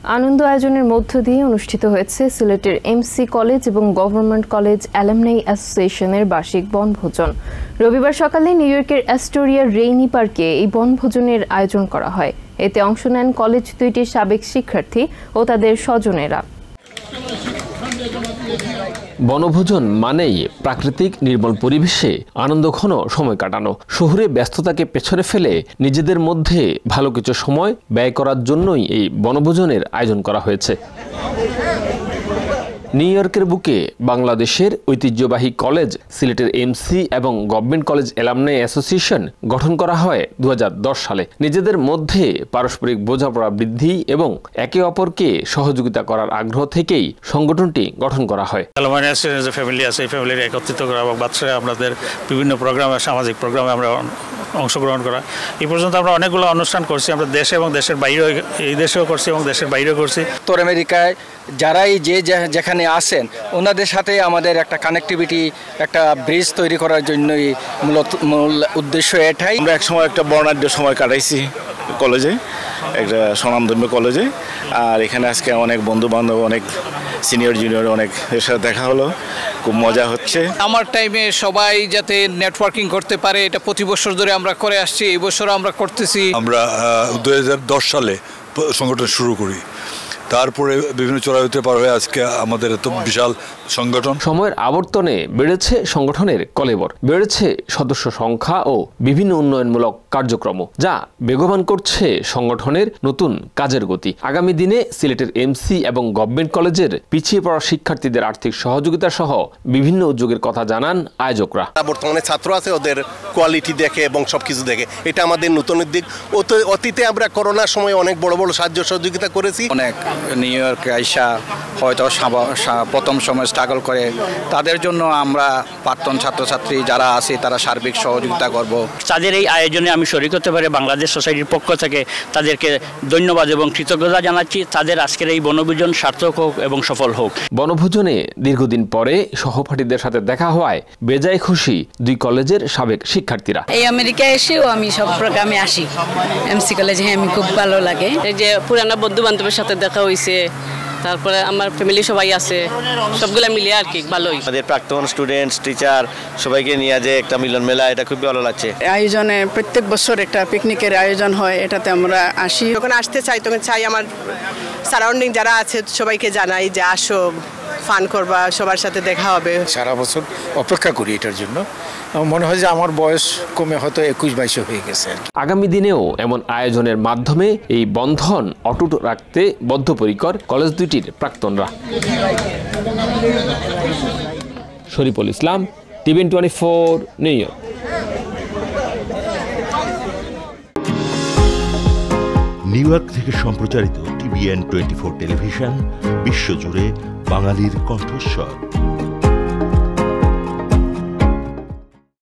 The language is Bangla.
আনন্দ আয়োজনের মধ্য দিয়ে অনুষ্ঠিত হয়েছে সিলেটের এমসি কলেজ এবং গভর্নমেন্ট কলেজ অ্যালামনাই অ্যাসোসিয়েশনের বার্ষিক বনভোজন। রবিবার সকালে নিউ ইয়র্কের অ্যাস্টোরিয়ার রেইনি পার্কে এই বনভোজনের আয়োজন করা হয়। এতে অংশ নেন কলেজ দুইটির সাবেক শিক্ষার্থী ও তাদের স্বজনেরা। বনভোজন মানেই প্রাকৃতিক নির্মল পরিবেশে আনন্দঘন সময় কাটানো। শহুরে ব্যস্ততাকে পেছনে ফেলে নিজেদের মধ্যে ভালো কিছু সময় ব্যয় করার জন্যই এই বনভোজনের আয়োজন করা হয়েছে। নিউ ইয়র্কের বুকে বাংলাদেশের ঐতিহ্যবাহী কলেজ সিলেটের এমসি এবং গভর্নমেন্ট কলেজ অ্যালামনাই অ্যাসোসিয়েশন গঠন করা হয় 2010 সালে। নিজেদের মধ্যে পারস্পরিক বোঝাপড়া বৃদ্ধি এবং একে অপরকে সহযোগিতা করার আগ্রহ থেকেই সংগঠনটি গঠন করা হয়। অ্যালামনাই অ্যাসোসিয়েশনের যে ফ্যামিলি আছে এই ফ্যামিলির একত্রিত করা এবং বাচ্চারা আমাদের বিভিন্ন প্রোগ্রামে সামাজিক প্রোগ্রামে আমরা অংশগ্রহণ করা। এই পর্যন্ত আমরা অনেকগুলো অনুষ্ঠান করছি। আমরা দেশে এবং দেশের বাইরেও, এই দেশেও করছি এবং দেশের বাইরেও করছি। উত্তর আমেরিকায় যারাই যেখানে আসেন ওনাদের সাথে আমাদের একটা কানেক্টিভিটি, একটা ব্রিজ তৈরি করার জন্যই মূল উদ্দেশ্য এটাই। আমরা একসময় একটা বর্ণাঢ্য সময় কাটাইছি কলেজে, একটা স্বনামধন্য কলেজে। আর এখানে আজকে অনেক বন্ধু বান্ধব, অনেক সিনিয়র জুনিয়র অনেক এর সাথে দেখা হলো, খুব মজা হচ্ছে। আমার টাইমে সবাই যাতে নেটওয়ার্কিং করতে পারে এটা প্রতি বছর ধরে আমরা করে আসছি, এই বছর আমরা করতেছি। আমরা 2010 সালে সংগঠন শুরু করি, তারপরে বিভিন্ন চড়াইতে পার হয়ে আজকে আমাদের এত বিশাল সংগঠন। সময়ের আবর্তনে বেড়েছে সংগঠনের কলেবর, বেড়েছে সদস্য সংখ্যা ও বিভিন্ন উন্নয়নমূলক কার্যক্রম, যা বেগবান করছে সংগঠনের নতুন কাজের গতি। আগামী দিনে সিলেটের এমসি এবং গভর্নমেন্ট কলেজের পিছিয়ে পড়া শিক্ষার্থীদের আর্থিক সহযোগিতা সহ বিভিন্ন উদ্যোগের কথা জানান আয়োজকরা। বর্তমানে ছাত্র আছে, ওদের কোয়ালিটি দেখে এবং সবকিছু দেখে, এটা আমাদের নতুন দিক। অতীতে আমরা করোনার সময় অনেক বড় বড় সাহায্য সহযোগিতা করেছি। অনেক নিউ ইয়র্কে আইসা হয়তো প্রথম সময় স্ট্রাগল করে, তাদের জন্য আমরা প্রাক্তন ছাত্রছাত্রী যারা আছে তারা সার্বিক সহযোগিতা করব। তাদের এই আয়োজনে আমি শরীক হতে পারে বাংলাদেশ সোসাইটির পক্ষ থেকে তাদেরকে ধন্যবাদ এবং কৃতজ্ঞতা জানাচ্ছি। তাদের আজকের এই বনভোজন সার্থক হোক এবং সফল হোক। বনভোজনে দীর্ঘদিন পরে সহপাঠীদের সাথে দেখা হওয়ায় বেজায় খুশি দুই কলেজের সাবেক শিক্ষার্থীরা। এই আমেরিকায় এসেও আমি সব প্রোগ্রামে আসি, এমসি কলেজে আমি খুব ভালো লাগে। এই যে পুরানো বন্ধু বান্ধবের সাথে দেখা হয়েছে, তারপরে আমার ফ্যামিলি সবাই আছে, সবগুলা মিলিয়ে আর কি ভালোই। আমাদের প্রাক্তন স্টুডেন্টস, টিচার সবাইকে নিয়ে যে একটা মিলন মেলা, এটা খুব ভালো লাগছে। আয়োজনে প্রত্যেক বছর একটা পিকনিকের আয়োজন হয়, এটাতে আমরা আসি। যখন আসতে চাই তখন চাই আমার সারাউন্ডিং যারা আছে সবাইকে জানাই যে আসো, ফান করবা, সবার সাথে দেখা হবে। সারা বছর অপেক্ষা করি এটার জন্য। মনে হয় যে আমার বয়স কমে হয়তো 21-22 হয়ে গেছে। আগামী দিনেও এমন আয়োজনের মাধ্যমে এই বন্ধন অটুট রাখতে বদ্ধপরিকর কলেজ দুটির প্রাক্তনরা। Shariful Islam, TVN 24, new York. New York থেকে সম্প্রচারিত টিভিএন 24 টেলিভিশন বিশ্বজুড়ে বাঙালির কণ্ঠস্বর।